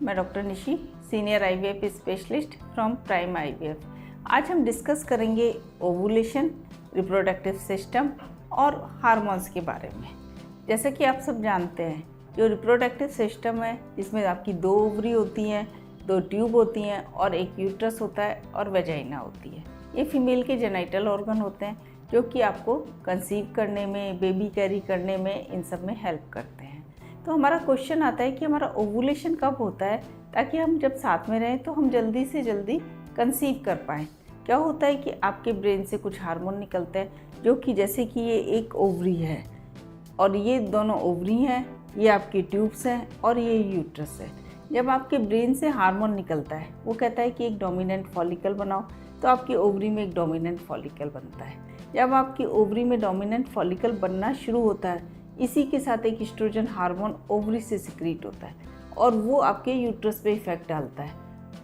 मैं doctor Nishi, senior IVF specialist from prime IVF. आज हम डिस्कस करेंगे ओवुलेशन, रिप्रोडक्टिव सिस्टम और हार्मोन्स के बारे में। जैसा कि आप सब जानते हैं, जो रिप्रोडक्टिव सिस्टम है इसमें आपकी 2 ओवरी होती हैं, 2 ट्यूब होती हैं और एक यूट्रस होता है और वेजाइना होती है। ये फीमेल के जेनाइटल ऑर्गन होते हैं जो कि आपको कंसीव करने में, बेबी कैरी करने में, इन सब में हेल्प करते हैं। तो हमारा क्वेश्चन आता है कि हमारा ओवुलेशन कब होता है, ताकि हम जब साथ में रहें तो हम जल्दी से जल्दी कंसीव कर पाएँ। क्या होता है कि आपके ब्रेन से कुछ हार्मोन निकलते हैं जो कि जैसे कि ये एक ओवरी है और ये दोनों ओवरी हैं, ये आपकी ट्यूब्स हैं और ये यूट्रस है। जब आपके ब्रेन से हार्मोन निकलता है, वो कहता है कि एक डोमिनेंट फॉलिकल बनाओ, तो आपकी ओवरी में एक डोमिनेंट फॉलिकल बनता है। जब आपकी ओवरी में डोमिनेंट फॉलिकल बनना शुरू होता है, इसी के साथ एक एस्ट्रोजन हार्मोन ओवरी से सिक्रीट होता है और वो आपके यूट्रस पे इफेक्ट डालता है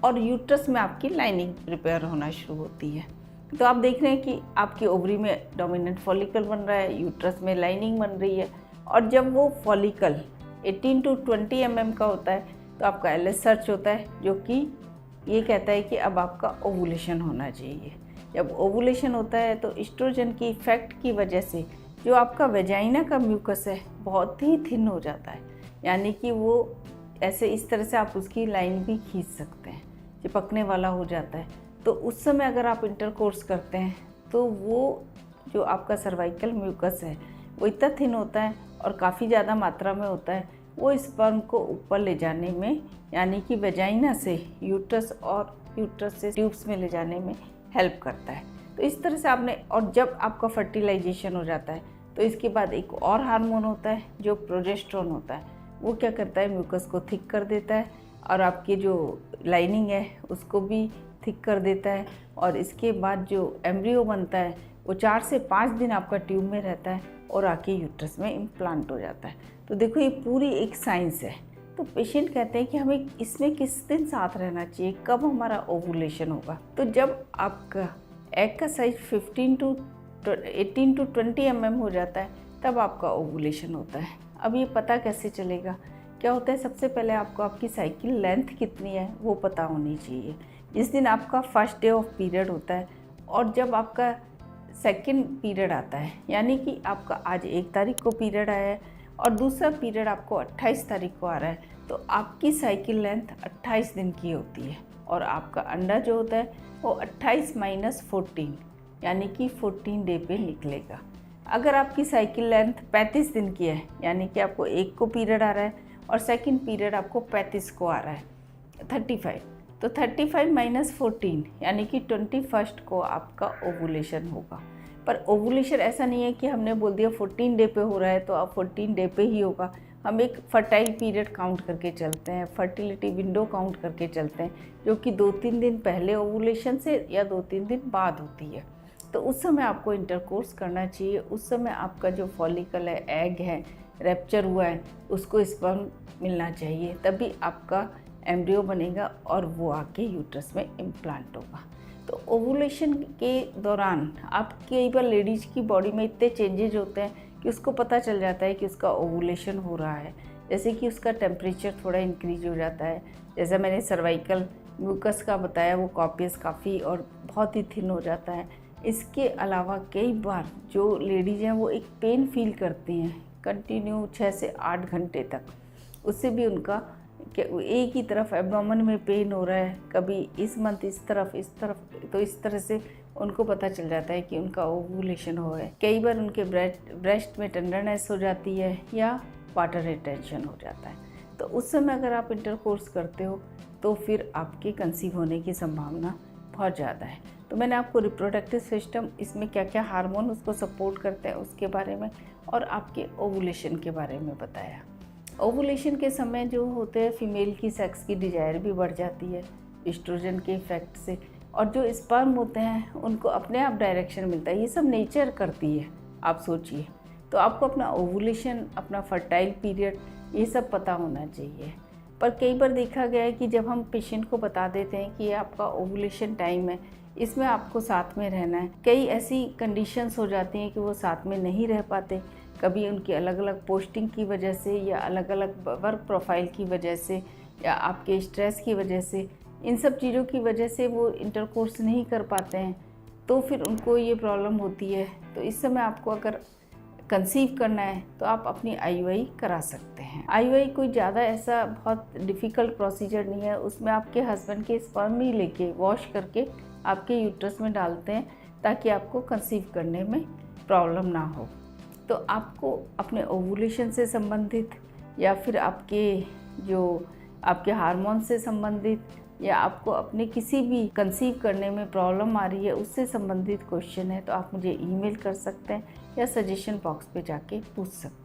और यूट्रस में आपकी लाइनिंग प्रिपेयर होना शुरू होती है। तो आप देख रहे हैं कि आपकी ओवरी में डोमिनेंट फॉलिकल बन रहा है, यूट्रस में लाइनिंग बन रही है। और जब वो फॉलिकल 18 to 20 mm का होता है तो आपका एलएस सर्च होता है, जो कि ये कहता है कि अब आपका ओवुलेशन होना चाहिए। जब ओवुलेशन होता है तो एस्ट्रोजन की इफेक्ट की वजह से जो आपका वेजाइना का म्यूकस है बहुत ही थिन हो जाता है, यानी कि वो ऐसे इस तरह से आप उसकी लाइन भी खींच सकते हैं, चिपकने वाला हो जाता है। तो उस समय अगर आप इंटरकोर्स करते हैं तो वो जो आपका सर्वाइकल म्यूकस है वो इतना थिन होता है और काफ़ी ज़्यादा मात्रा में होता है, वो स्पर्म को ऊपर ले जाने में, यानी कि वेजाइना से यूट्रस और यूट्रस से ट्यूब्स में ले जाने में हेल्प करता है। तो इस तरह से आपने, और जब आपका फर्टिलाइजेशन हो जाता है तो इसके बाद एक और हार्मोन होता है जो प्रोजेस्टेरोन होता है। वो क्या करता है, म्यूकस को थिक कर देता है और आपकी जो लाइनिंग है उसको भी थिक कर देता है। और इसके बाद जो एम्ब्रियो बनता है वो 4 से 5 दिन आपका ट्यूब में रहता है और आके यूट्रस में इम्प्लांट हो जाता है। तो देखो, ये पूरी एक साइंस है। तो पेशेंट कहते हैं कि हमें इसमें किस दिन साथ रहना चाहिए, कब हमारा ओवुलेशन होगा। तो जब आपका एग का साइज 18 to 20 mm हो जाता है तब आपका ओवुलेशन होता है। अब ये पता कैसे चलेगा? क्या होता है, सबसे पहले आपको आपकी साइकिल लेंथ कितनी है वो पता होनी चाहिए। जिस दिन आपका फर्स्ट डे ऑफ पीरियड होता है और जब आपका सेकंड पीरियड आता है, यानी कि आपका आज 1 तारीख को पीरियड आया है और दूसरा पीरियड आपको 28 तारीख को आ रहा है, तो आपकी साइकिल लेंथ 28 दिन की होती है और आपका अंडा जो होता है वो 28 - 14 यानी कि 14 डे पे निकलेगा। अगर आपकी साइकिल लेंथ 35 दिन की है, यानी कि आपको 1 को पीरियड आ रहा है और सेकंड पीरियड आपको 35 को आ रहा है, 35, तो 35 - 14 यानी कि 21 को आपका ओवुलेशन होगा। पर ओवुलेशन ऐसा नहीं है कि हमने बोल दिया 14 डे पे हो रहा है तो अब 14 डे पे ही होगा। हम एक फर्टाइल पीरियड काउंट करके चलते हैं, फर्टिलिटी विंडो काउंट करके चलते हैं, जो कि 2-3 दिन पहले ओवुलेशन से या 2-3 दिन बाद होती है। तो उस समय आपको इंटरकोर्स करना चाहिए। उस समय आपका जो फॉलिकल है, एग है, रैप्चर हुआ है, उसको स्पर्म मिलना चाहिए, तभी आपका एम्ब्रियो बनेगा और वो आके यूट्रस में इम्प्लांट होगा। तो ओवुलेशन के दौरान आप कई बार लेडीज़ की बॉडी में इतने चेंजेज होते हैं कि उसको पता चल जाता है कि उसका ओवुलेशन हो रहा है। जैसे कि उसका टेम्परेचर थोड़ा इंक्रीज हो जाता है, जैसा मैंने सर्वाइकल म्यूकस का बताया, वो कॉपियस काफ़ी और बहुत ही थिन हो जाता है। इसके अलावा कई बार जो लेडीज़ हैं वो एक पेन फील करती हैं कंटिन्यू 6 से 8 घंटे तक। उससे भी उनका एक ही तरफ एब्डोमेन में पेन हो रहा है, कभी इस मंथ इस तरफ, तो इस तरह से उनको पता चल जाता है कि उनका ओवुलेशन हो है। कई बार उनके ब्रेस्ट में टेंडरनेस हो जाती है या वाटर रिटेंशन हो जाता है। तो उस समय अगर आप इंटरकोर्स करते हो तो फिर आपके कंसीव होने की संभावना बहुत ज़्यादा है। तो मैंने आपको रिप्रोडक्टिव सिस्टम, इसमें क्या क्या हार्मोन उसको सपोर्ट करते हैं उसके बारे में और आपके ओवुलेशन के बारे में बताया। ओवुलेशन के समय जो होते हैं, फीमेल की सेक्स की डिजायर भी बढ़ जाती है एस्ट्रोजन के इफेक्ट से, और जो स्पर्म होते हैं उनको अपने आप डायरेक्शन मिलता है। ये सब नेचर करती है, आप सोचिए। तो आपको अपना ओवुलेशन, अपना फर्टाइल पीरियड, ये सब पता होना चाहिए। पर कई बार देखा गया है कि जब हम पेशेंट को बता देते हैं कि ये आपका ओवुलेशन टाइम है, इसमें आपको साथ में रहना है, कई ऐसी कंडीशंस हो जाती हैं कि वो साथ में नहीं रह पाते। कभी उनकी अलग अलग पोस्टिंग की वजह से या अलग अलग वर्क प्रोफाइल की वजह से या आपके स्ट्रेस की वजह से, इन सब चीज़ों की वजह से वो इंटरकोर्स नहीं कर पाते हैं, तो फिर उनको ये प्रॉब्लम होती है। तो इस समय आपको अगर कंसीव करना है तो आप अपनी IUI करा सकते हैं। IUI कोई ज़्यादा ऐसा बहुत डिफ़िकल्ट प्रोसीजर नहीं है। उसमें आपके हस्बैंड के स्पर्म ही लेके वॉश करके आपके यूट्रस में डालते हैं ताकि आपको कंसीव करने में प्रॉब्लम ना हो। तो आपको अपने ओवुलेशन से संबंधित या फिर आपके हार्मोन से संबंधित या आपको अपने किसी भी कंसीव करने में प्रॉब्लम आ रही है उससे संबंधित क्वेश्चन है तो आप मुझे ईमेल कर सकते हैं या सजेशन बॉक्स पे जाके पूछ सकते हैं।